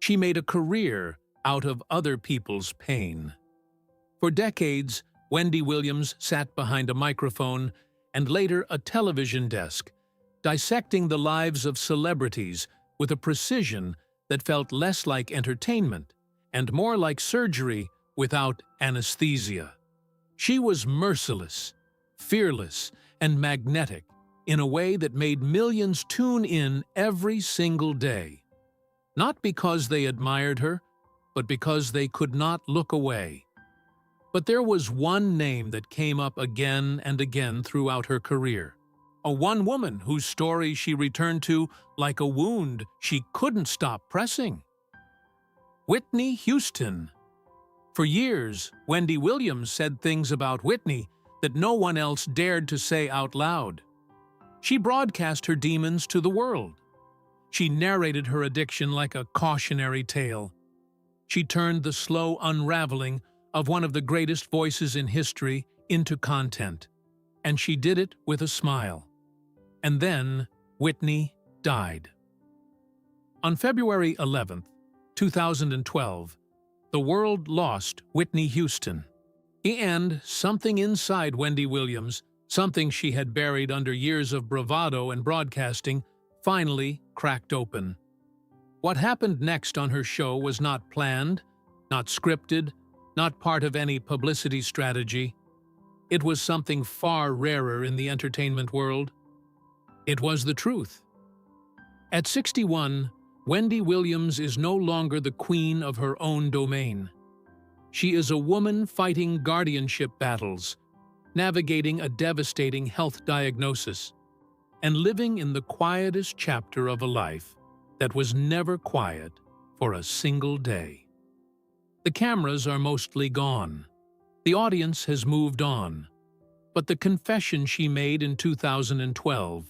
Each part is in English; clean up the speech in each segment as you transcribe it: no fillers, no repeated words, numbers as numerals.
She made a career out of other people's pain. For decades, Wendy Williams sat behind a microphone and later a television desk, dissecting the lives of celebrities with a precision that felt less like entertainment and more like surgery without anesthesia. She was merciless, fearless, and magnetic in a way that made millions tune in every single day. Not because they admired her, but because they could not look away. But there was one name that came up again and again throughout her career. A one woman whose story she returned to like a wound she couldn't stop pressing. Whitney Houston. For years, Wendy Williams said things about Whitney that no one else dared to say out loud. She broadcast her demons to the world. She narrated her addiction like a cautionary tale. She turned the slow unraveling of one of the greatest voices in history into content. And she did it with a smile. And then Whitney died. On February 11th, 2012, the world lost Whitney Houston. And something inside Wendy Williams, something she had buried under years of bravado and broadcasting, finally cracked open. What happened next on her show was not planned, not scripted, not part of any publicity strategy. It was something far rarer in the entertainment world. It was the truth. At 61, Wendy Williams is no longer the queen of her own domain. She is a woman fighting guardianship battles, navigating a devastating health diagnosis, and living in the quietest chapter of a life that was never quiet for a single day. The cameras are mostly gone. The audience has moved on. But the confession she made in 2012,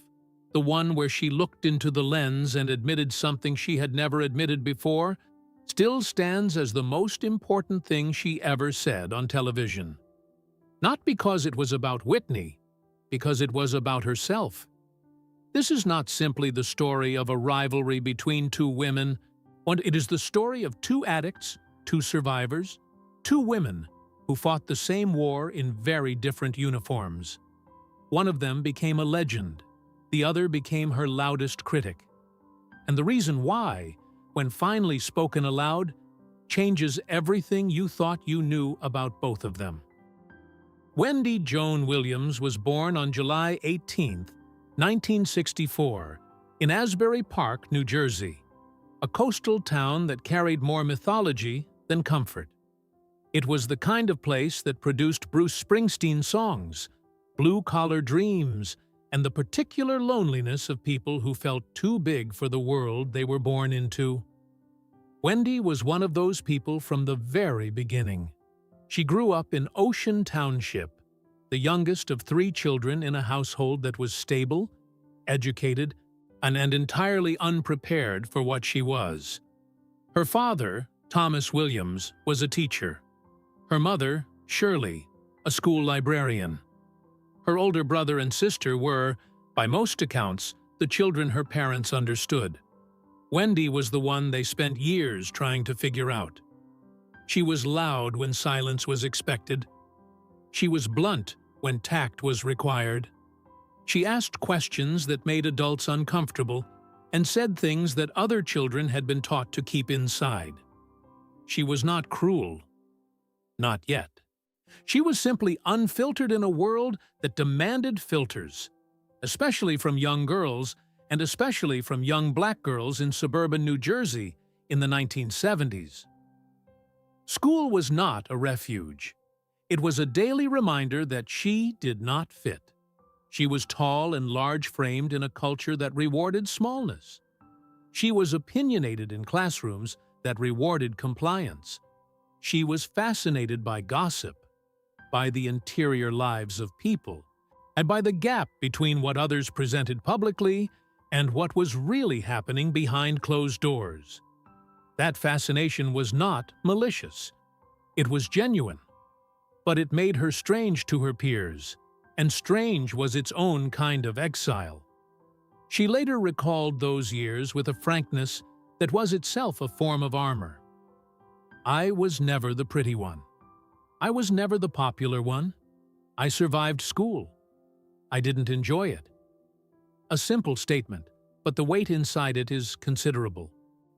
the one where she looked into the lens and admitted something she had never admitted before, still stands as the most important thing she ever said on television. Not because it was about Whitney, because it was about herself. This is not simply the story of a rivalry between two women, but it is the story of two addicts, two survivors, two women who fought the same war in very different uniforms. One of them became a legend. The other became her loudest critic. And the reason why, when finally spoken aloud, changes everything you thought you knew about both of them. Wendy Joan Williams was born on July 18, 1964, in Asbury Park, New Jersey, a coastal town that carried more mythology than comfort. It was the kind of place that produced Bruce Springsteen songs, blue-collar dreams, and the particular loneliness of people who felt too big for the world they were born into. Wendy was one of those people from the very beginning. She grew up in Ocean Township, the youngest of 3 children in a household that was stable, educated, and entirely unprepared for what she was. Her father, Thomas Williams, was a teacher. Her mother, Shirley, a school librarian. Her older brother and sister were, by most accounts, the children her parents understood. Wendy was the one they spent years trying to figure out. She was loud when silence was expected. She was blunt when tact was required. She asked questions that made adults uncomfortable and said things that other children had been taught to keep inside. She was not cruel. Not yet. She was simply unfiltered in a world that demanded filters, especially from young girls and especially from young black girls in suburban New Jersey in the 1970s. School was not a refuge. It was a daily reminder that she did not fit. She was tall and large-framed in a culture that rewarded smallness. She was opinionated in classrooms that rewarded compliance. She was fascinated by gossip, by the interior lives of people, and by the gap between what others presented publicly and what was really happening behind closed doors. That fascination was not malicious. It was genuine. But it made her strange to her peers, and strange was its own kind of exile. She later recalled those years with a frankness that was itself a form of armor. I was never the pretty one. I was never the popular one. I survived school. I didn't enjoy it. A simple statement, but the weight inside it is considerable.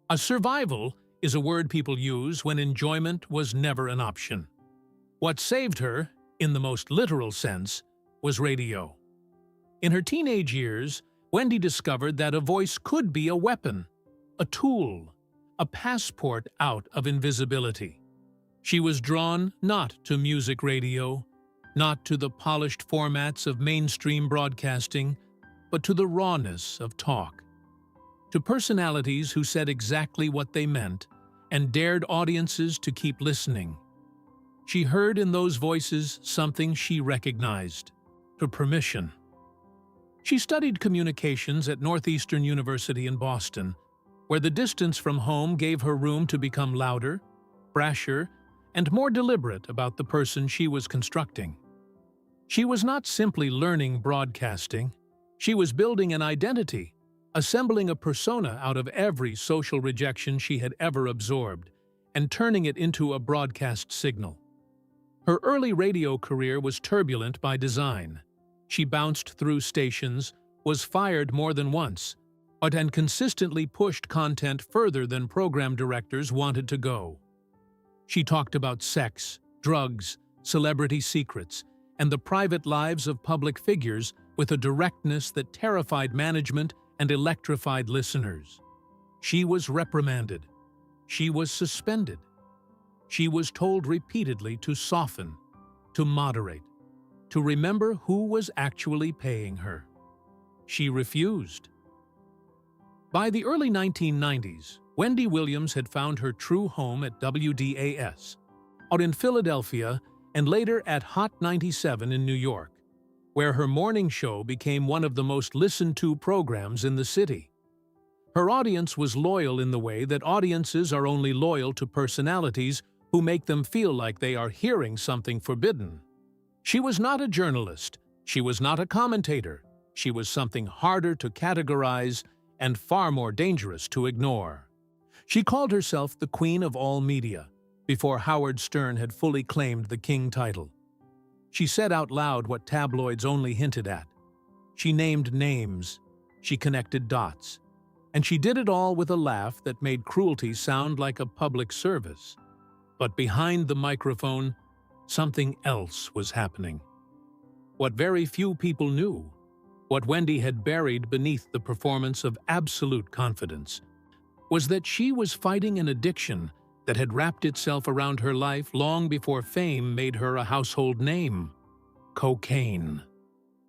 A survival is a word people use when enjoyment was never an option. What saved her, in the most literal sense, was radio. In her teenage years, Wendy discovered that a voice could be a weapon, a tool, a passport out of invisibility. She was drawn not to music radio, not to the polished formats of mainstream broadcasting, but to the rawness of talk. To personalities who said exactly what they meant and dared audiences to keep listening. She heard in those voices something she recognized: her permission. She studied communications at Northeastern University in Boston, where the distance from home gave her room to become louder, brasher, and more deliberate about the person she was constructing. She was not simply learning broadcasting, she was building an identity, assembling a persona out of every social rejection she had ever absorbed, and turning it into a broadcast signal. Her early radio career was turbulent by design. She bounced through stations, was fired more than once, and consistently pushed content further than program directors wanted to go. She talked about sex, drugs, celebrity secrets, and the private lives of public figures with a directness that terrified management and electrified listeners. She was reprimanded. She was suspended. She was told repeatedly to soften, to moderate, to remember who was actually paying her. She refused. By the early 1990s, Wendy Williams had found her true home at WDAS, out in Philadelphia, and later at Hot 97 in New York, where her morning show became one of the most listened-to programs in the city. Her audience was loyal in the way that audiences are only loyal to personalities who make them feel like they are hearing something forbidden. She was not a journalist. She was not a commentator. She was something harder to categorize and far more dangerous to ignore. She called herself the Queen of all media, before Howard Stern had fully claimed the king title. She said out loud what tabloids only hinted at. She named names. She connected dots. And she did it all with a laugh that made cruelty sound like a public service. But behind the microphone, something else was happening. What very few people knew, what Wendy had buried beneath the performance of absolute confidence, was that she was fighting an addiction that had wrapped itself around her life long before fame made her a household name: cocaine.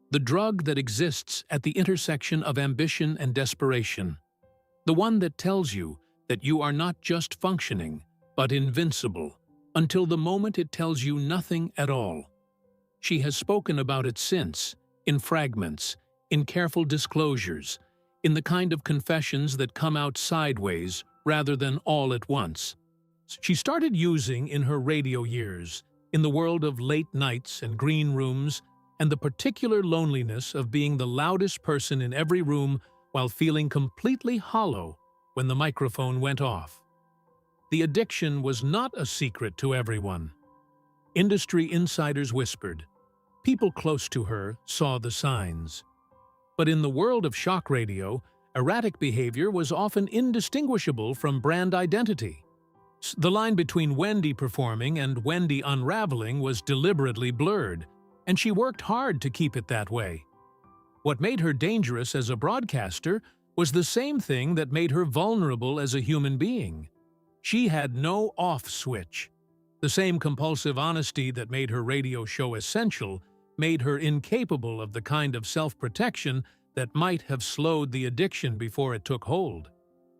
The drug that exists at the intersection of ambition and desperation. The one that tells you that you are not just functioning, but invincible, until the moment it tells you nothing at all. She has spoken about it since, in fragments, in careful disclosures, in the kind of confessions that come out sideways rather than all at once. She started using in her radio years, in the world of late nights and green rooms, and the particular loneliness of being the loudest person in every room while feeling completely hollow when the microphone went off. The addiction was not a secret to everyone. Industry insiders whispered. People close to her saw the signs. But in the world of shock radio, erratic behavior was often indistinguishable from brand identity. The line between Wendy performing and Wendy unraveling was deliberately blurred, and she worked hard to keep it that way. What made her dangerous as a broadcaster was the same thing that made her vulnerable as a human being. She had no off switch. The same compulsive honesty that made her radio show essential made her incapable of the kind of self-protection that might have slowed the addiction before it took hold.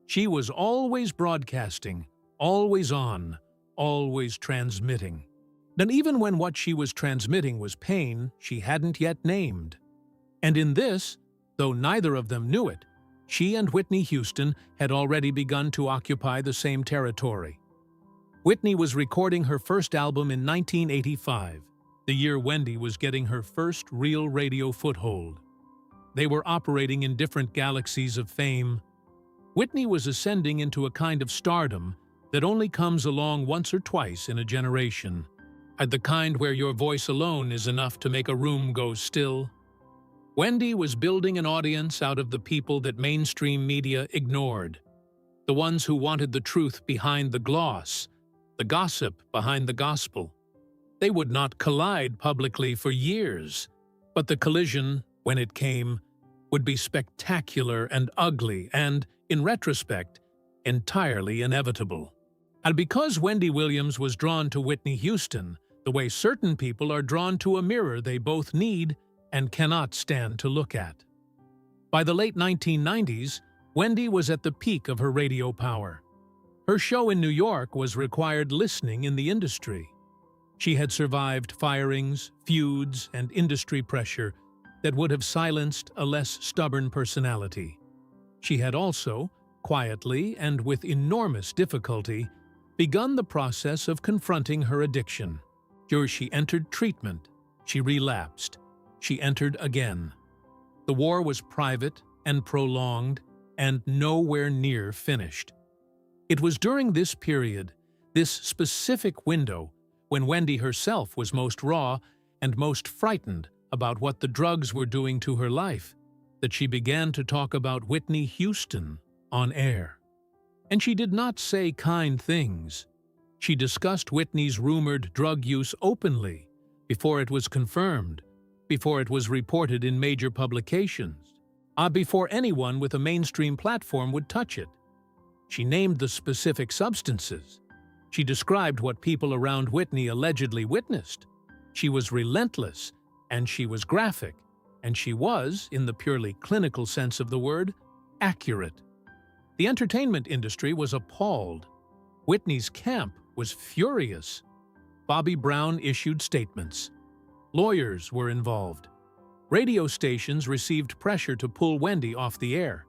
She was always broadcasting, always on, always transmitting. And even when what she was transmitting was pain she hadn't yet named. And in this, though neither of them knew it, she and Whitney Houston had already begun to occupy the same territory. Whitney was recording her first album in 1985, the year Wendy was getting her first real radio foothold. They were operating in different galaxies of fame, Whitney was ascending into a kind of stardom that only comes along once or twice in a generation, the kind where your voice alone is enough to make a room go still. Wendy was building an audience out of the people that mainstream media ignored, the ones who wanted the truth behind the gloss, the gossip behind the gospel. They would not collide publicly for years, but the collision, when it came, would be spectacular and ugly and, in retrospect, entirely inevitable. And because Wendy Williams was drawn to Whitney Houston, the way certain people are drawn to a mirror they both need and cannot stand to look at. By the late 1990s, Wendy was at the peak of her radio power. Her show in New York was required listening in the industry. She had survived firings, feuds, and industry pressure that would have silenced a less stubborn personality. She had also, quietly and with enormous difficulty, begun the process of confronting her addiction. She entered treatment. She relapsed. She entered again. The war was private and prolonged and nowhere near finished. It was during this period, this specific window, when Wendy herself was most raw and most frightened about what the drugs were doing to her life, that she began to talk about Whitney Houston on air. And she did not say kind things. She discussed Whitney's rumored drug use openly, before it was confirmed, before it was reported in major publications, before anyone with a mainstream platform would touch it. She named the specific substances. She described what people around Whitney allegedly witnessed. She was relentless, and she was graphic, and she was, in the purely clinical sense of the word, accurate. The entertainment industry was appalled. Whitney's camp was furious. Bobby Brown issued statements. Lawyers were involved. Radio stations received pressure to pull Wendy off the air.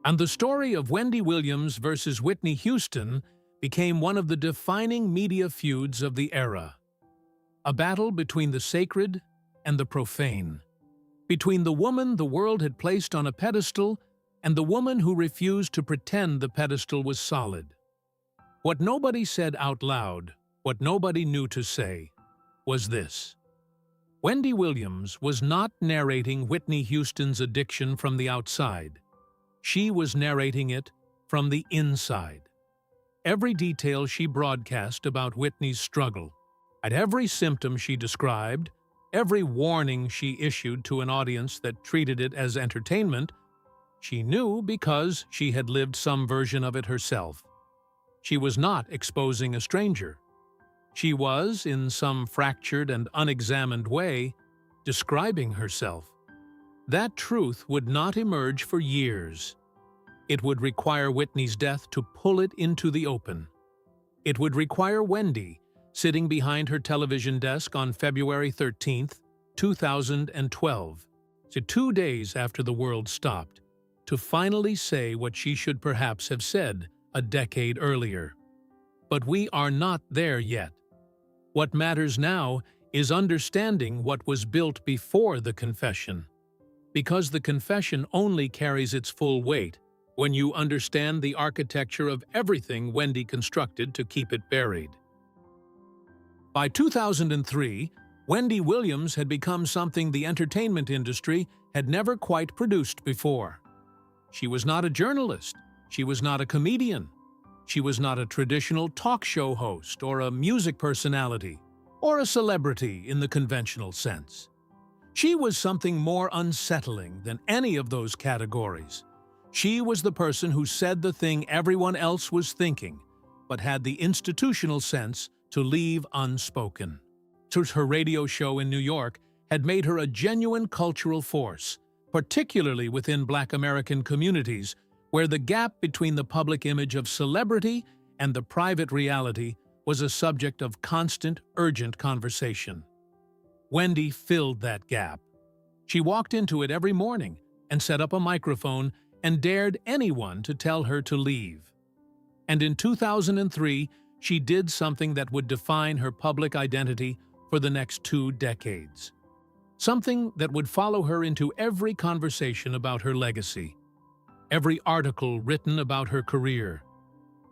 And the story of Wendy Williams versus Whitney Houston became one of the defining media feuds of the era. A battle between the sacred and the profane. Between the woman the world had placed on a pedestal and the woman who refused to pretend the pedestal was solid. What nobody said out loud, what nobody knew to say, was this. Wendy Williams was not narrating Whitney Houston's addiction from the outside. She was narrating it from the inside. Every detail she broadcast about Whitney's struggle, at every symptom she described, every warning she issued to an audience that treated it as entertainment, she knew because she had lived some version of it herself. She was not exposing a stranger. She was, in some fractured and unexamined way, describing herself. That truth would not emerge for years. It would require Whitney's death to pull it into the open. It would require Wendy, sitting behind her television desk on February 13, 2012, 2 days after the world stopped, to finally say what she should perhaps have said a decade earlier. But we are not there yet. What matters now is understanding what was built before the confession, because the confession only carries its full weight when you understand the architecture of everything Wendy constructed to keep it buried. By 2003, Wendy Williams had become something the entertainment industry had never quite produced before. She was not a journalist. She was not a comedian. She was not a traditional talk show host or a music personality or a celebrity in the conventional sense. She was something more unsettling than any of those categories. She was the person who said the thing everyone else was thinking, but had the institutional sense to leave unspoken. Her radio show in New York had made her a genuine cultural force, particularly within Black American communities, where the gap between the public image of celebrity and the private reality was a subject of constant, urgent conversation. Wendy filled that gap. She walked into it every morning and set up a microphone and dared anyone to tell her to leave. And in 2003, she did something that would define her public identity for the next 2 decades. Something that would follow her into every conversation about her legacy. every article written about her career,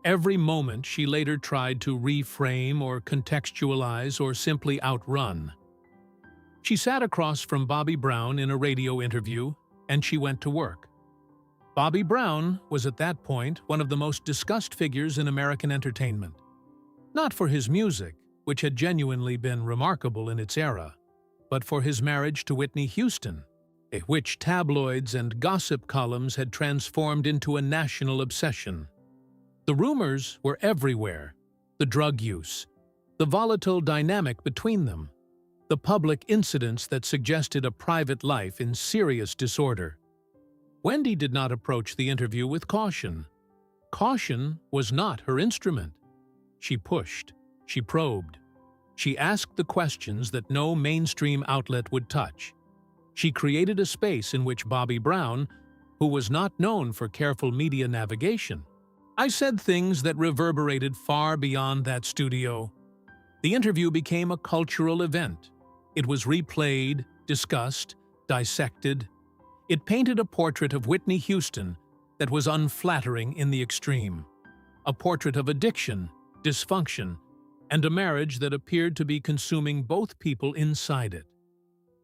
every moment she later tried to reframe or contextualize or simply outrun. She sat across from Bobby Brown in a radio interview, and she went to work. Bobby Brown was at that point one of the most discussed figures in American entertainment. Not for his music, which had genuinely been remarkable in its era, but for his marriage to Whitney Houston, which tabloids and gossip columns had transformed into a national obsession. The rumors were everywhere: the drug use, the volatile dynamic between them, the public incidents that suggested a private life in serious disorder. Wendy did not approach the interview with caution. Caution was not her instrument. She pushed, she probed, she asked the questions that no mainstream outlet would touch. She created a space in which Bobby Brown, who was not known for careful media navigation, I said things that reverberated far beyond that studio. The interview became a cultural event. It was replayed, discussed, dissected. It painted a portrait of Whitney Houston that was unflattering in the extreme. A portrait of addiction, dysfunction, and a marriage that appeared to be consuming both people inside it.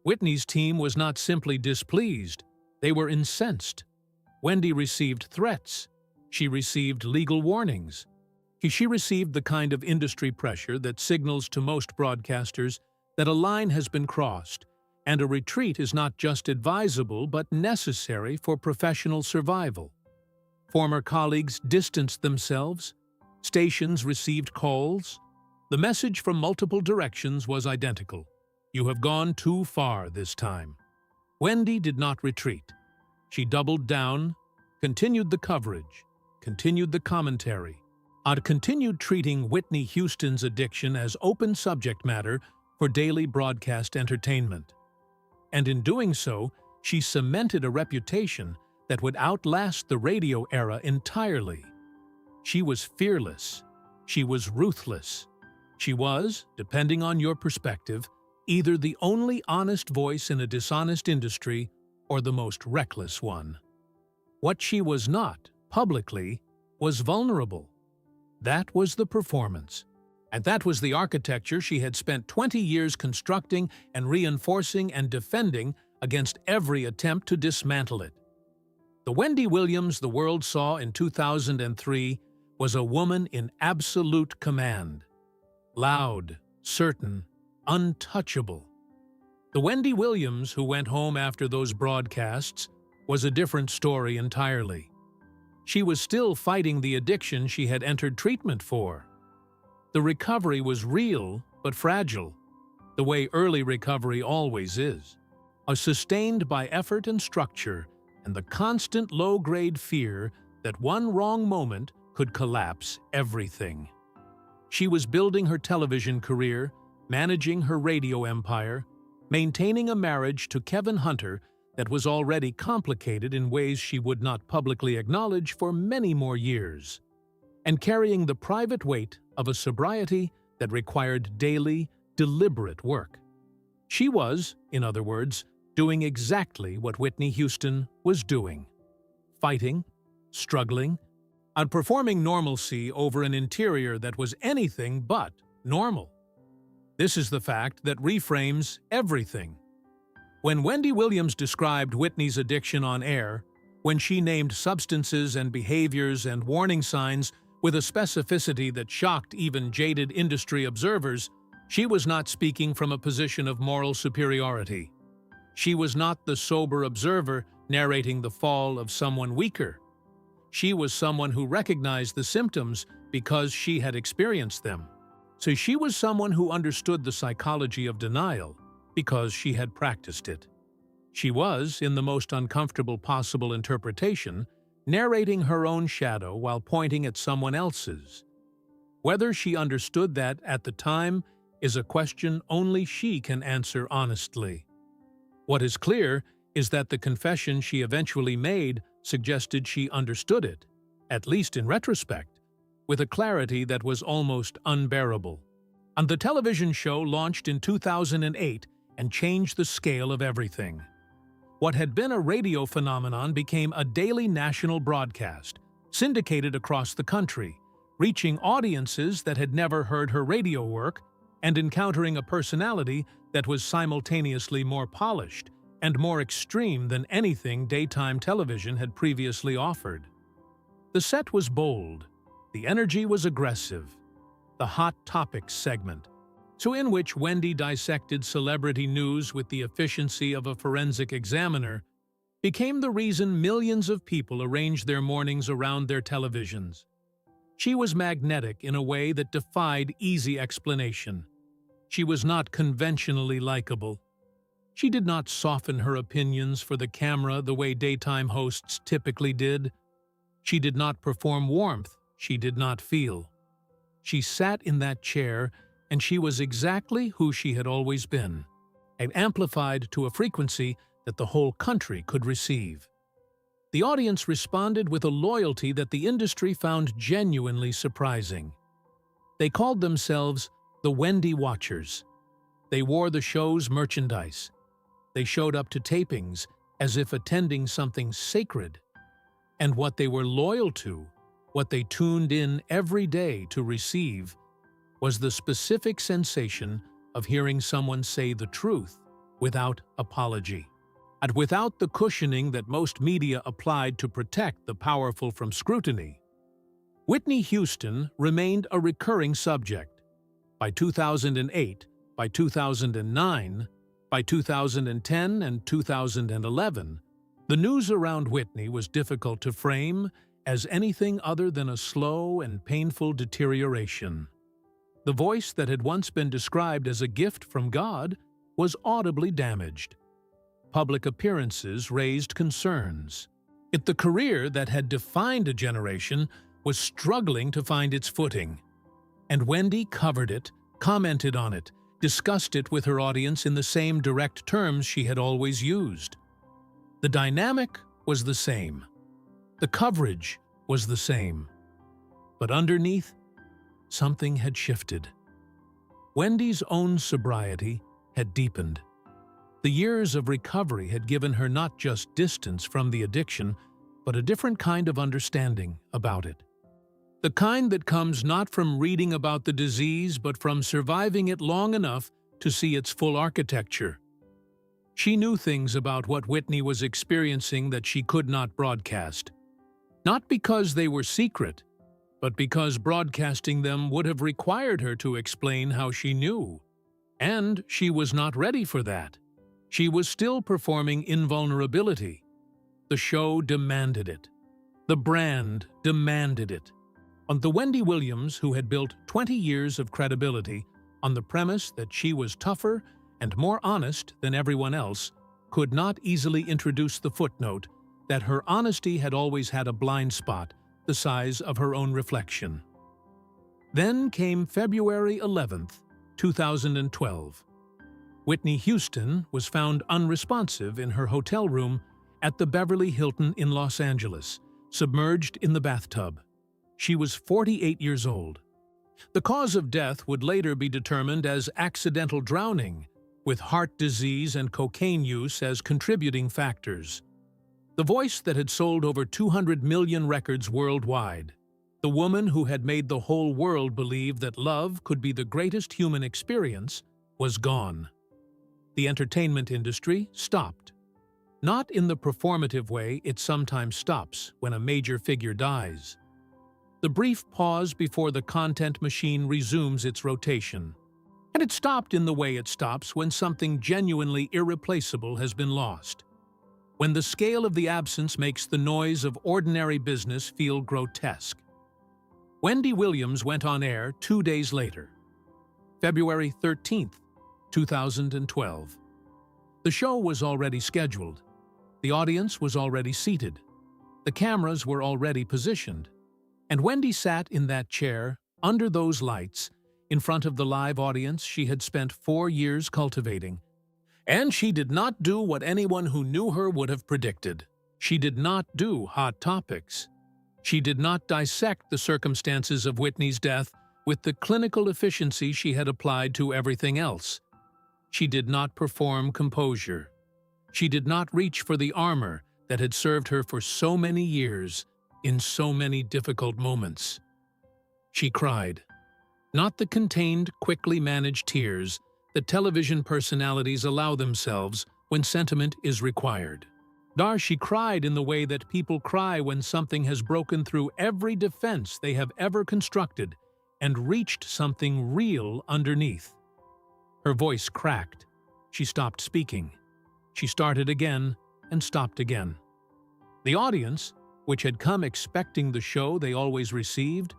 Whitney's team was not simply displeased, they were incensed. Wendy received threats. She received legal warnings. She received the kind of industry pressure that signals to most broadcasters that a line has been crossed, and a retreat is not just advisable but necessary for professional survival. Former colleagues distanced themselves. Stations received calls. The message from multiple directions was identical: "You have gone too far this time." Wendy did not retreat. She doubled down, continued the coverage, continued the commentary, and continued treating Whitney Houston's addiction as open subject matter for daily broadcast entertainment. And in doing so, she cemented a reputation that would outlast the radio era entirely. She was fearless. She was ruthless. She was, depending on your perspective, either the only honest voice in a dishonest industry or the most reckless one. What she was not, publicly, was vulnerable. That was the performance. And that was the architecture she had spent 20 years constructing and reinforcing and defending against every attempt to dismantle it. The Wendy Williams the world saw in 2003 was a woman in absolute command. Loud, certain, untouchable. The Wendy Williams who went home after those broadcasts was a different story entirely. She was still fighting the addiction she had entered treatment for. The recovery was real but fragile, the way early recovery always is, sustained by effort and structure and the constant low-grade fear that one wrong moment could collapse everything. She was building her television career, managing her radio empire, maintaining a marriage to Kevin Hunter that was already complicated in ways she would not publicly acknowledge for many more years, and carrying the private weight of a sobriety that required daily, deliberate work. She was, in other words, doing exactly what Whitney Houston was doing: fighting, struggling, outperforming normalcy over an interior that was anything but normal. This is the fact that reframes everything. When Wendy Williams described Whitney's addiction on air, when she named substances and behaviors and warning signs with a specificity that shocked even jaded industry observers, she was not speaking from a position of moral superiority. She was not the sober observer narrating the fall of someone weaker. She was someone who recognized the symptoms because she had experienced them. So she was someone who understood the psychology of denial because she had practiced it. She was, in the most uncomfortable possible interpretation, narrating her own shadow while pointing at someone else's. Whether she understood that at the time is a question only she can answer honestly. What is clear is that the confession she eventually made suggested she understood it, at least in retrospect, with a clarity that was almost unbearable. And the television show launched in 2008 and changed the scale of everything. What had been a radio phenomenon became a daily national broadcast, syndicated across the country, reaching audiences that had never heard her radio work and encountering a personality that was simultaneously more polished and more extreme than anything daytime television had previously offered. The set was bold, the energy was aggressive. The Hot Topics segment, in which Wendy dissected celebrity news with the efficiency of a forensic examiner, became the reason millions of people arranged their mornings around their televisions. She was magnetic in a way that defied easy explanation. She was not conventionally likable. She did not soften her opinions for the camera the way daytime hosts typically did. She did not perform warmth she did not feel. She sat in that chair, and she was exactly who she had always been, and amplified to a frequency that the whole country could receive. The audience responded with a loyalty that the industry found genuinely surprising. They called themselves the Wendy Watchers. They wore the show's merchandise. They showed up to tapings as if attending something sacred. And what they were loyal to, what they tuned in every day to receive, was the specific sensation of hearing someone say the truth without apology, and without the cushioning that most media applied to protect the powerful from scrutiny. Whitney Houston remained a recurring subject. By 2008, by 2009, by 2010 and 2011, the news around Whitney was difficult to frame as anything other than a slow and painful deterioration. The voice that had once been described as a gift from God was audibly damaged. Public appearances raised concerns. The career that had defined a generation was struggling to find its footing. And Wendy covered it, commented on it, discussed it with her audience in the same direct terms she had always used. The dynamic was the same. The coverage was the same. But underneath, something had shifted. Wendy's own sobriety had deepened. The years of recovery had given her not just distance from the addiction, but a different kind of understanding about it. The kind that comes not from reading about the disease, but from surviving it long enough to see its full architecture. She knew things about what Whitney was experiencing that she could not broadcast. Not because they were secret, but because broadcasting them would have required her to explain how she knew. And she was not ready for that. She was still performing invulnerability. The show demanded it. The brand demanded it. On the Wendy Williams, who had built 20 years of credibility on the premise that she was tougher and more honest than everyone else, could not easily introduce the footnote that her honesty had always had a blind spot the size of her own reflection. Then came February 11th, 2012. Whitney Houston was found unresponsive in her hotel room at the Beverly Hilton in Los Angeles, submerged in the bathtub. She was 48 years old. The cause of death would later be determined as accidental drowning, with heart disease and cocaine use as contributing factors. The voice that had sold over 200 million records worldwide, the woman who had made the whole world believe that love could be the greatest human experience, was gone. The entertainment industry stopped. Not in the performative way it sometimes stops when a major figure dies. The brief pause before the content machine resumes its rotation. And it stopped in the way it stops when something genuinely irreplaceable has been lost. When the scale of the absence makes the noise of ordinary business feel grotesque. Wendy Williams went on air 2 days later, February 13th, 2012. The show was already scheduled. The audience was already seated. The cameras were already positioned. And Wendy sat in that chair, under those lights, in front of the live audience she had spent 4 years cultivating. And she did not do what anyone who knew her would have predicted. She did not do Hot Topics. She did not dissect the circumstances of Whitney's death with the clinical efficiency she had applied to everything else. She did not perform composure. She did not reach for the armor that had served her for so many years in so many difficult moments. She cried. Not the contained, quickly managed tears that television personalities allow themselves when sentiment is required. She cried in the way that people cry when something has broken through every defense they have ever constructed and reached something real underneath. Her voice cracked. She stopped speaking. She started again and stopped again. The audience, which had come expecting the show they always received,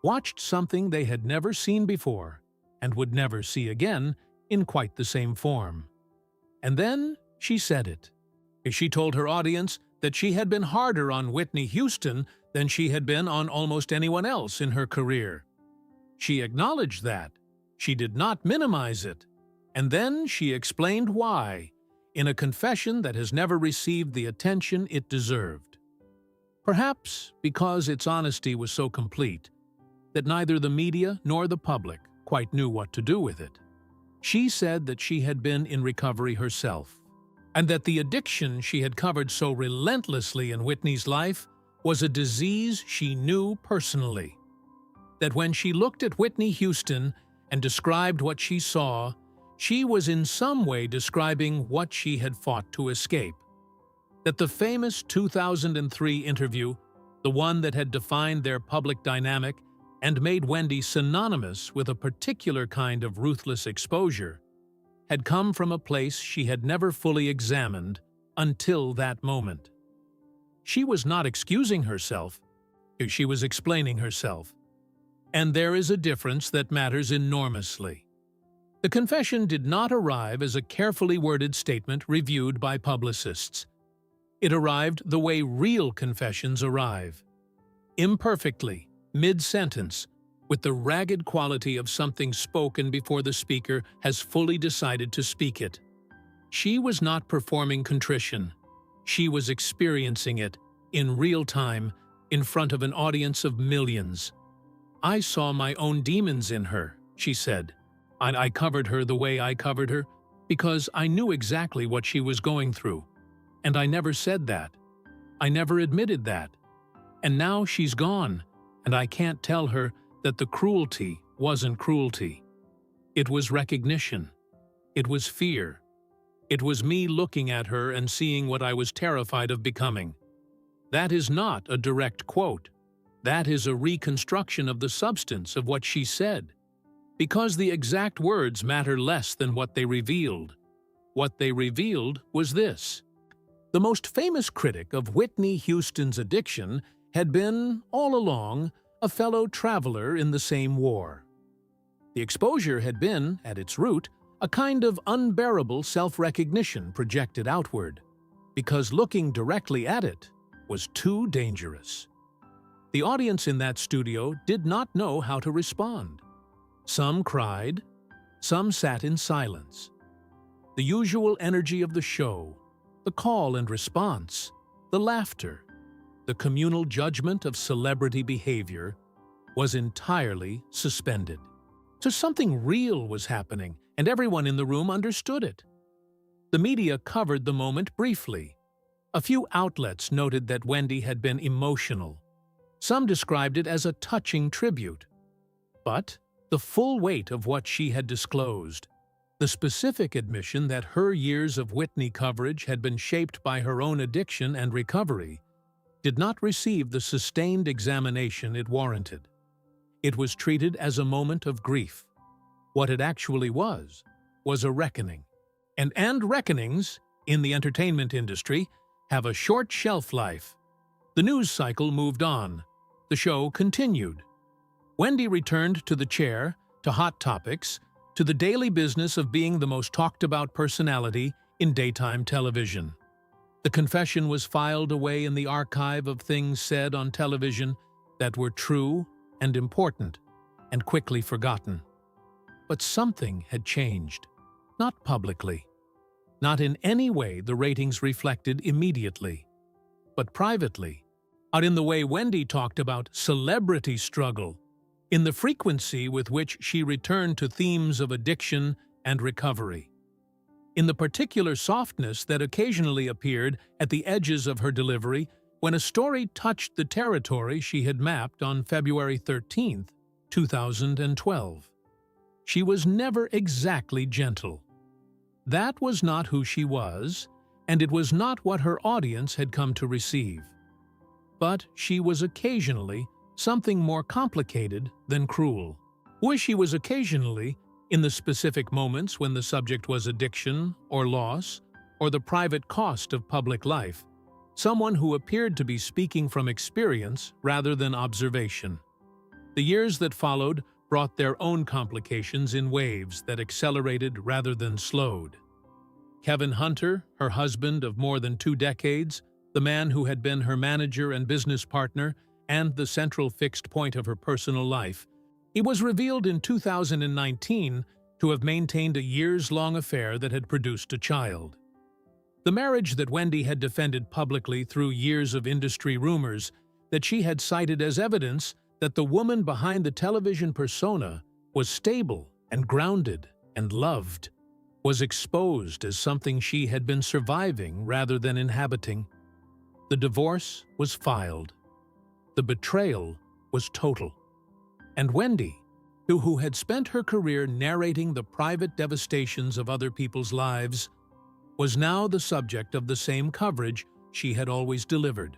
watched something they had never seen before and would never see again in quite the same form. And then she said it. She told her audience that she had been harder on Whitney Houston than she had been on almost anyone else in her career. She acknowledged that. She did not minimize it. And then she explained why, in a confession that has never received the attention it deserved. Perhaps because its honesty was so complete that neither the media nor the public quite knew what to do with it. She said that she had been in recovery herself, and that the addiction she had covered so relentlessly in Whitney's life was a disease she knew personally. That when she looked at Whitney Houston and described what she saw, she was in some way describing what she had fought to escape. That the famous 2003 interview, the one that had defined their public dynamic and made Wendy synonymous with a particular kind of ruthless exposure, had come from a place she had never fully examined until that moment. She was not excusing herself, she was explaining herself. And there is a difference that matters enormously. The confession did not arrive as a carefully worded statement reviewed by publicists. It arrived the way real confessions arrive. Imperfectly, mid-sentence, with the ragged quality of something spoken before the speaker has fully decided to speak it. She was not performing contrition. She was experiencing it, in real time, in front of an audience of millions. I saw my own demons in her, she said. I covered her the way I covered her because I knew exactly what she was going through. And I never said that. I never admitted that. And now she's gone, and I can't tell her that the cruelty wasn't cruelty. It was recognition. It was fear. It was me looking at her and seeing what I was terrified of becoming. That is not a direct quote. That is a reconstruction of the substance of what she said. Because the exact words matter less than what they revealed. What they revealed was this. The most famous critic of Whitney Houston's addiction had been, all along, a fellow traveler in the same war. The exposure had been, at its root, a kind of unbearable self-recognition projected outward, because looking directly at it was too dangerous. The audience in that studio did not know how to respond. Some cried, some sat in silence. The usual energy of the show, the call and response, the laughter, the communal judgment of celebrity behavior was entirely suspended. So something real was happening, and everyone in the room understood it. The media covered the moment briefly. A few outlets noted that Wendy had been emotional. Some described it as a touching tribute. But the full weight of what she had disclosed, the specific admission that her years of Whitney coverage had been shaped by her own addiction and recovery, did not receive the sustained examination it warranted. It was treated as a moment of grief. What it actually was a reckoning. And reckonings, in the entertainment industry, have a short shelf life. The news cycle moved on. The show continued. Wendy returned to the chair, to hot topics, to the daily business of being the most talked-about personality in daytime television. The confession was filed away in the archive of things said on television that were true and important and quickly forgotten. But something had changed. Not publicly. Not in any way the ratings reflected immediately. But privately, out in the way Wendy talked about celebrity struggle, in the frequency with which she returned to themes of addiction and recovery. in the particular softness that occasionally appeared at the edges of her delivery when a story touched the territory she had mapped on February 13, 2012. She was never exactly gentle. That was not who she was, and it was not what her audience had come to receive. But she was occasionally something more complicated than cruel. She was occasionally, in the specific moments when the subject was addiction or loss or the private cost of public life, someone who appeared to be speaking from experience rather than observation. The years that followed brought their own complications in waves that accelerated rather than slowed. Kevin Hunter, her husband of more than 2 decades, the man who had been her manager and business partner, and the central fixed point of her personal life, he was revealed in 2019 to have maintained a years-long affair that had produced a child. The marriage that Wendy had defended publicly through years of industry rumors that she had cited as evidence that the woman behind the television persona was stable and grounded and loved, was exposed as something she had been surviving rather than inhabiting. The divorce was filed. The betrayal was total. And Wendy, who had spent her career narrating the private devastations of other people's lives, was now the subject of the same coverage she had always delivered.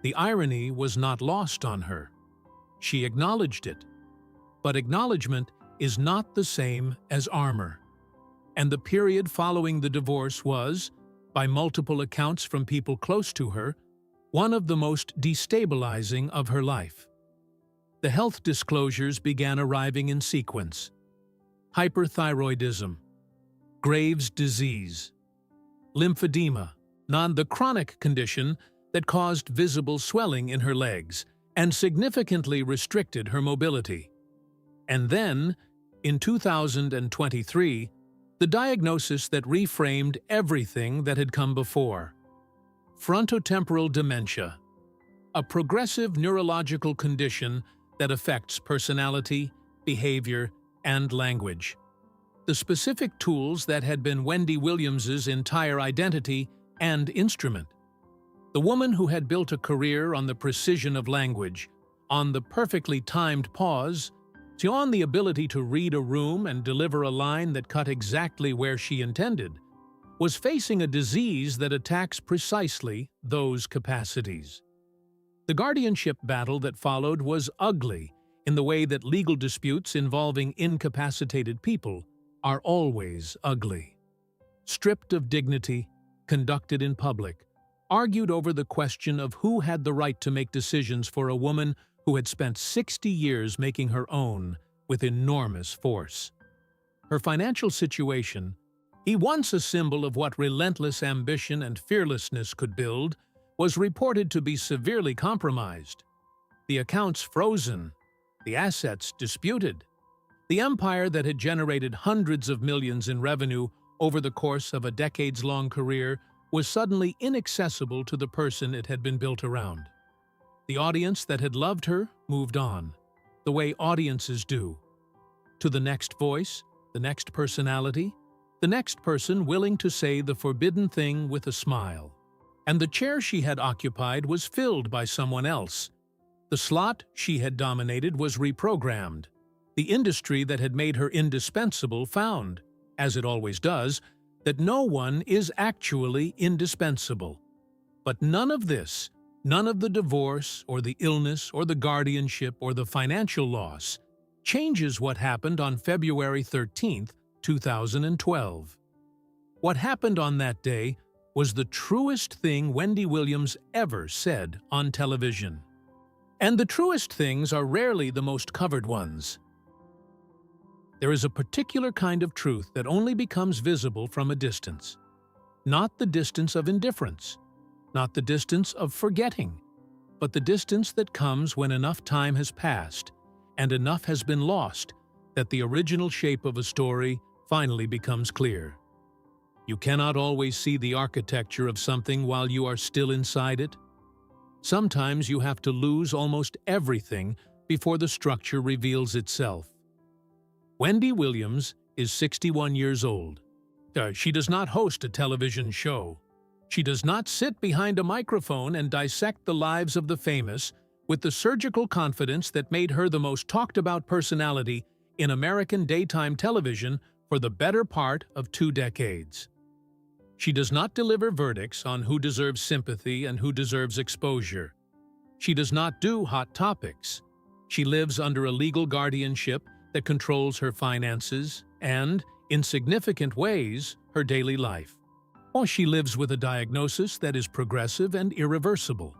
The irony was not lost on her. She acknowledged it. But acknowledgement is not the same as armor. And the period following the divorce was, by multiple accounts from people close to her, one of the most destabilizing of her life. The health disclosures began arriving in sequence. Hyperthyroidism, Graves' disease, lymphedema, the chronic condition that caused visible swelling in her legs and significantly restricted her mobility. And then, in 2023, the diagnosis that reframed everything that had come before: frontotemporal dementia, a progressive neurological condition that affects personality, behavior, and language. The specific tools that had been Wendy Williams's entire identity and instrument. The woman who had built a career on the precision of language, on the perfectly timed pause, on the ability to read a room and deliver a line that cut exactly where she intended, was facing a disease that attacks precisely those capacities. The guardianship battle that followed was ugly in the way that legal disputes involving incapacitated people are always ugly. Stripped of dignity, conducted in public, argued over the question of who had the right to make decisions for a woman who had spent 60 years making her own with enormous force. Her financial situation, once a symbol of what relentless ambition and fearlessness could build, was reported to be severely compromised. The accounts frozen, the assets disputed. The empire that had generated hundreds of millions in revenue over the course of a decades-long career was suddenly inaccessible to the person it had been built around. The audience that had loved her moved on, the way audiences do, to the next voice, the next personality, the next person willing to say the forbidden thing with a smile. And the chair she had occupied was filled by someone else. The slot she had dominated was reprogrammed. The industry that had made her indispensable found, as it always does, that no one is actually indispensable. But none of this, none of the divorce or the illness or the guardianship or the financial loss, changes what happened on February 13, 2012. What happened on that day was the truest thing Wendy Williams ever said on television. And the truest things are rarely the most covered ones. There is a particular kind of truth that only becomes visible from a distance. Not the distance of indifference, not the distance of forgetting, but the distance that comes when enough time has passed and enough has been lost that the original shape of a story finally becomes clear. You cannot always see the architecture of something while you are still inside it. Sometimes you have to lose almost everything before the structure reveals itself. Wendy Williams is 61 years old, She does not host a television show. She does not sit behind a microphone and dissect the lives of the famous with the surgical confidence that made her the most talked-about personality in American daytime television for the better part of 2 decades. She does not deliver verdicts on who deserves sympathy and who deserves exposure. She does not do hot topics. She lives under a legal guardianship that controls her finances and, in significant ways, her daily life. Or she lives with a diagnosis that is progressive and irreversible,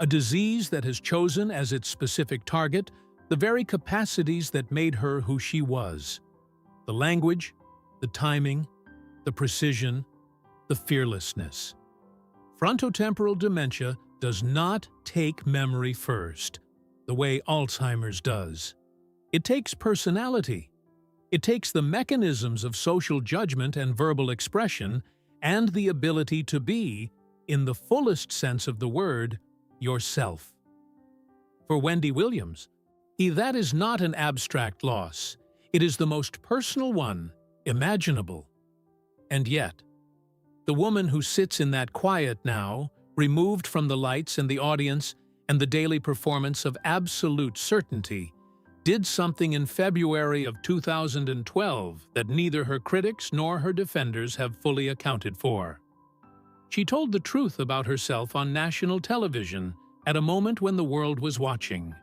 a disease that has chosen as its specific target the very capacities that made her who she was: the language, the timing, the precision, the fearlessness. Frontotemporal dementia does not take memory first, the way Alzheimer's does. It takes personality. It takes the mechanisms of social judgment and verbal expression and the ability to be, in the fullest sense of the word, yourself. For Wendy Williams, that is not an abstract loss. It is the most personal one imaginable. And yet, the woman who sits in that quiet now, removed from the lights and the audience and the daily performance of absolute certainty, did something in February of 2012 that neither her critics nor her defenders have fully accounted for. She told the truth about herself on national television at a moment when the world was watching,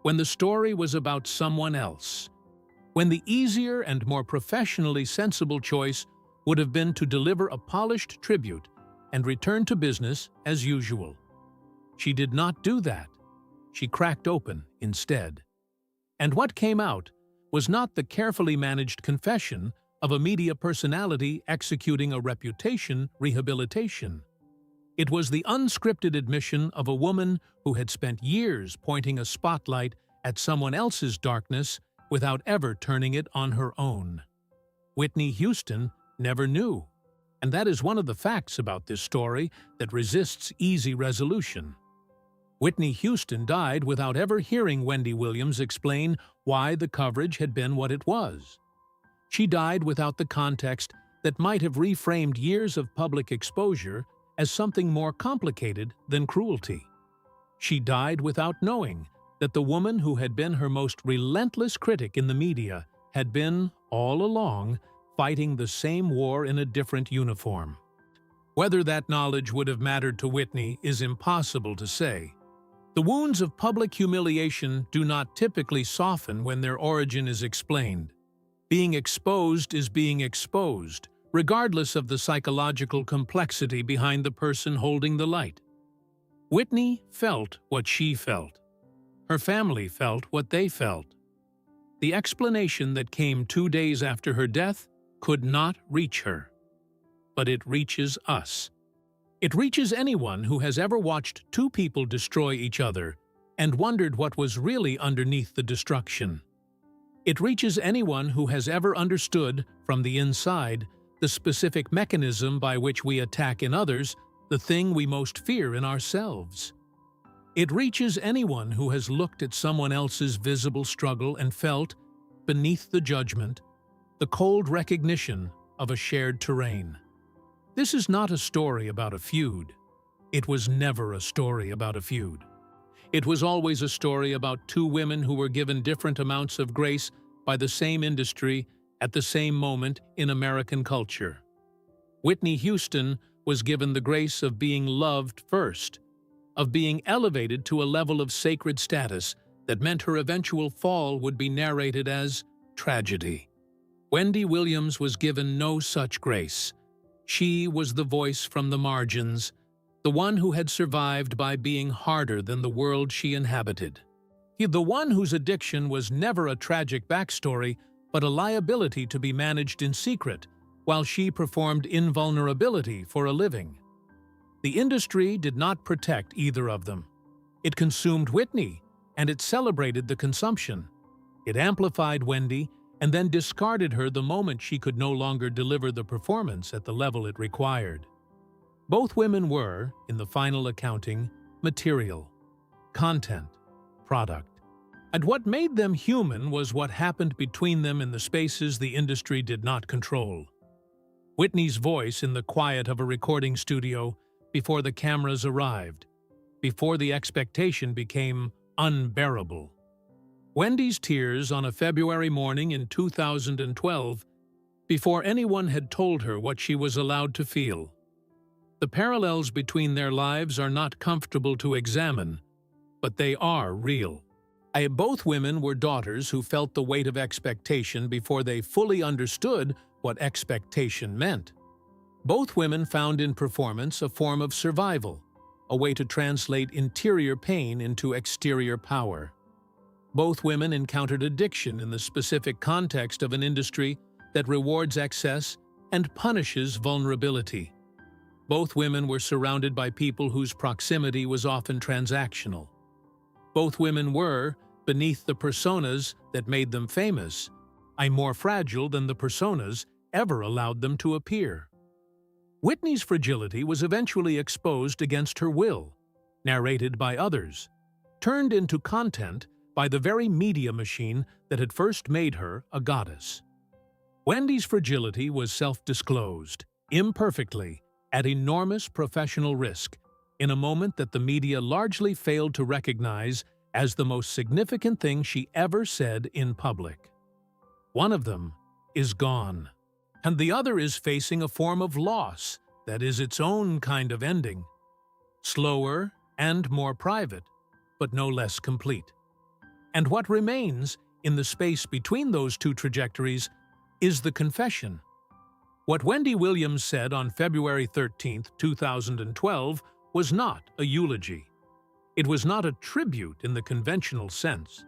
when the story was about someone else, when the easier and more professionally sensible choice would have been to deliver a polished tribute and return to business as usual. She did not do that. She cracked open instead. And what came out was not the carefully managed confession of a media personality executing a reputation rehabilitation. It was the unscripted admission of a woman who had spent years pointing a spotlight at someone else's darkness without ever turning it on her own. Whitney Houston never knew, and that is one of the facts about this story that resists easy resolution. Whitney Houston died without ever hearing Wendy Williams explain why the coverage had been what it was. She died without the context that might have reframed years of public exposure as something more complicated than cruelty. She died without knowing that the woman who had been her most relentless critic in the media had been, all along, fighting the same war in a different uniform. Whether that knowledge would have mattered to Whitney is impossible to say. The wounds of public humiliation do not typically soften when their origin is explained. Being exposed is being exposed, regardless of the psychological complexity behind the person holding the light. Whitney felt what she felt. Her family felt what they felt. The explanation that came 2 days after her death could not reach her. But it reaches us. It reaches anyone who has ever watched 2 people destroy each other and wondered what was really underneath the destruction. It reaches anyone who has ever understood, from the inside, the specific mechanism by which we attack in others the thing we most fear in ourselves. It reaches anyone who has looked at someone else's visible struggle and felt, beneath the judgment, the cold recognition of a shared terrain. This is not a story about a feud. It was never a story about a feud. It was always a story about 2 women who were given different amounts of grace by the same industry at the same moment in American culture. Whitney Houston was given the grace of being loved first, of being elevated to a level of sacred status that meant her eventual fall would be narrated as tragedy. Wendy Williams was given no such grace. She was the voice from the margins, the one who had survived by being harder than the world she inhabited. The one whose addiction was never a tragic backstory, but a liability to be managed in secret, while she performed invulnerability for a living. The industry did not protect either of them. It consumed Whitney, and it celebrated the consumption. It amplified Wendy, and then discarded her the moment she could no longer deliver the performance at the level it required. Both women were, in the final accounting, material, content, product. And what made them human was what happened between them in the spaces the industry did not control. Whitney's voice in the quiet of a recording studio before the cameras arrived, before the expectation became unbearable. Wendy's tears on a February morning in 2012, before anyone had told her what she was allowed to feel. The parallels between their lives are not comfortable to examine, but they are real. Both women were daughters who felt the weight of expectation before they fully understood what expectation meant. Both women found in performance a form of survival, a way to translate interior pain into exterior power. Both women encountered addiction in the specific context of an industry that rewards excess and punishes vulnerability. Both women were surrounded by people whose proximity was often transactional. Both women were, beneath the personas that made them famous, more fragile than the personas ever allowed them to appear. Whitney's fragility was eventually exposed against her will, narrated by others, turned into content by the very media machine that had first made her a goddess. Wendy's fragility was self-disclosed, imperfectly, at enormous professional risk, in a moment that the media largely failed to recognize as the most significant thing she ever said in public. One of them is gone, and the other is facing a form of loss that is its own kind of ending. Slower and more private, but no less complete. And what remains in the space between those two trajectories is the confession. What Wendy Williams said on February 13, 2012, was not a eulogy. It was not a tribute in the conventional sense.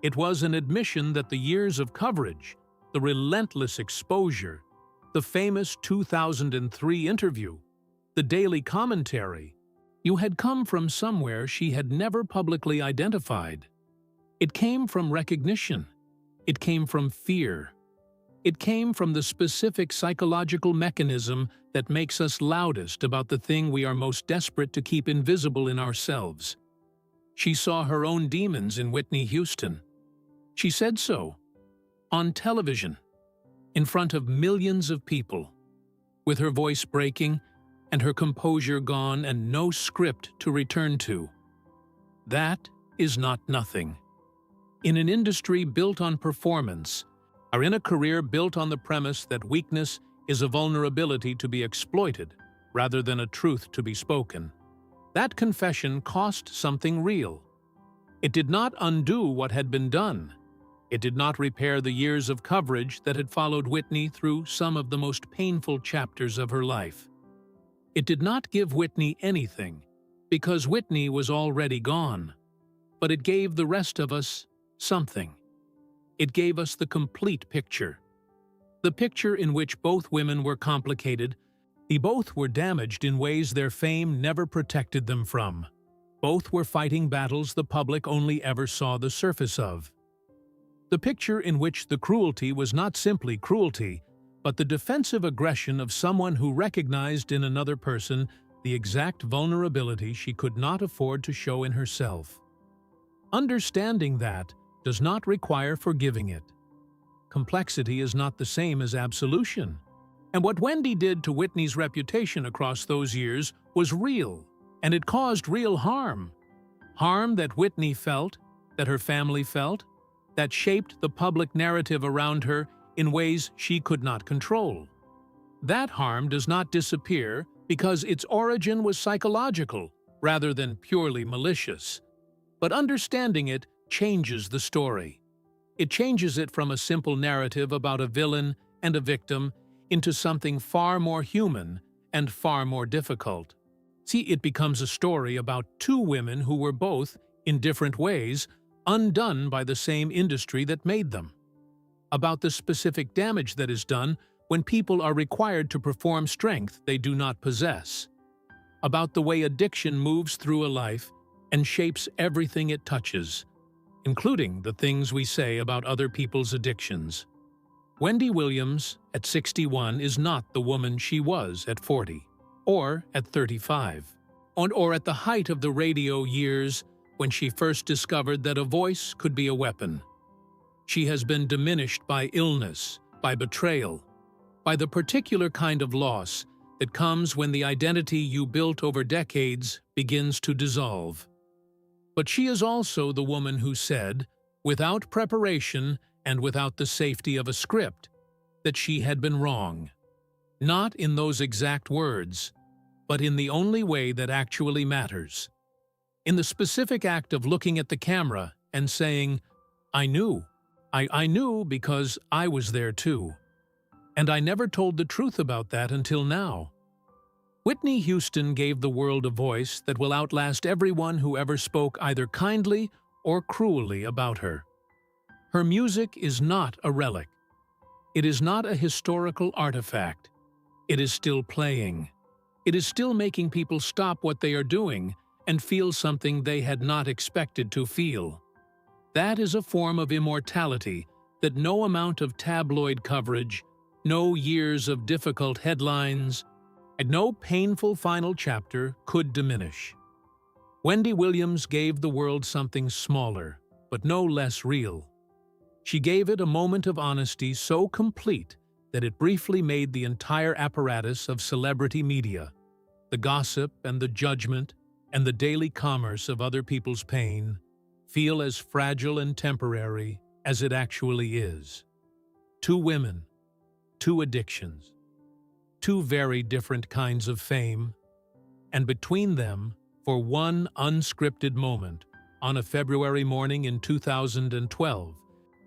It was an admission that the years of coverage, the relentless exposure, the famous 2003 interview, the daily commentary, had come from somewhere she had never publicly identified. It came from recognition. It came from fear. It came from the specific psychological mechanism that makes us loudest about the thing we are most desperate to keep invisible in ourselves. She saw her own demons in Whitney Houston. She said so, on television, in front of millions of people, with her voice breaking and her composure gone and no script to return to. That is not nothing. In an industry built on performance, or in a career built on the premise that weakness is a vulnerability to be exploited rather than a truth to be spoken, that confession cost something real. It did not undo what had been done. It did not repair the years of coverage that had followed Whitney through some of the most painful chapters of her life. It did not give Whitney anything, because Whitney was already gone. But it gave the rest of us something. It gave us the complete picture. The picture in which both women were complicated. Both were damaged in ways their fame never protected them from. Both were fighting battles the public only ever saw the surface of. The picture in which the cruelty was not simply cruelty, but the defensive aggression of someone who recognized in another person the exact vulnerability she could not afford to show in herself. Understanding that does not require forgiving it. Complexity is not the same as absolution. And what Wendy did to Whitney's reputation across those years was real, and it caused real harm. Harm that Whitney felt, that her family felt, that shaped the public narrative around her in ways she could not control. That harm does not disappear because its origin was psychological rather than purely malicious. But understanding it changes the story. It changes it from a simple narrative about a villain and a victim into something far more human and far more difficult. See, it becomes a story about two women who were both, in different ways, undone by the same industry that made them. About the specific damage that is done when people are required to perform strength they do not possess. About the way addiction moves through a life and shapes everything it touches, including the things we say about other people's addictions. Wendy Williams, at 61, is not the woman she was at 40, or at 35, or at the height of the radio years when she first discovered that a voice could be a weapon. She has been diminished by illness, by betrayal, by the particular kind of loss that comes when the identity you built over decades begins to dissolve. But she is also the woman who said, without preparation and without the safety of a script, that she had been wrong. Not in those exact words, but in the only way that actually matters. In the specific act of looking at the camera and saying, I knew. I knew because I was there too. And I never told the truth about that until now. Whitney Houston gave the world a voice that will outlast everyone who ever spoke either kindly or cruelly about her. Her music is not a relic. It is not a historical artifact. It is still playing. It is still making people stop what they are doing and feel something they had not expected to feel. That is a form of immortality that no amount of tabloid coverage, no years of difficult headlines, and no painful final chapter could diminish. Wendy Williams gave the world something smaller, but no less real. She gave it a moment of honesty so complete that it briefly made the entire apparatus of celebrity media, the gossip and the judgment and the daily commerce of other people's pain, feel as fragile and temporary as it actually is. Two women, two addictions, two very different kinds of fame, and between them, for one unscripted moment, on a February morning in 2012,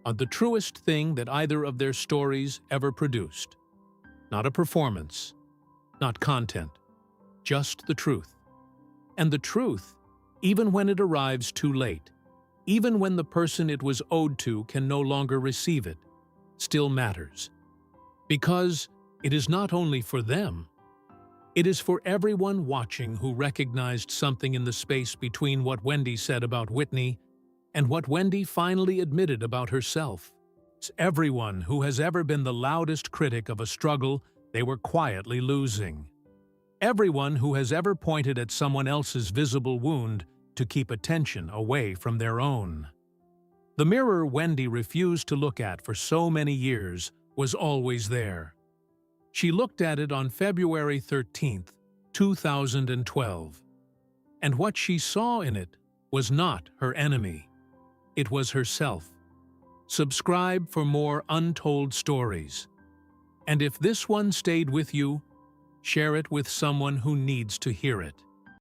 on the truest thing that either of their stories ever produced. Not a performance, not content, just the truth. And the truth, even when it arrives too late, even when the person it was owed to can no longer receive it, still matters. Because it is not only for them, it is for everyone watching who recognized something in the space between what Wendy said about Whitney and what Wendy finally admitted about herself. It's everyone who has ever been the loudest critic of a struggle they were quietly losing. Everyone who has ever pointed at someone else's visible wound to keep attention away from their own. The mirror Wendy refused to look at for so many years was always there. She looked at it on February 13th, 2012. And what she saw in it was not her enemy. It was herself. Subscribe for more untold stories. And if this one stayed with you, share it with someone who needs to hear it.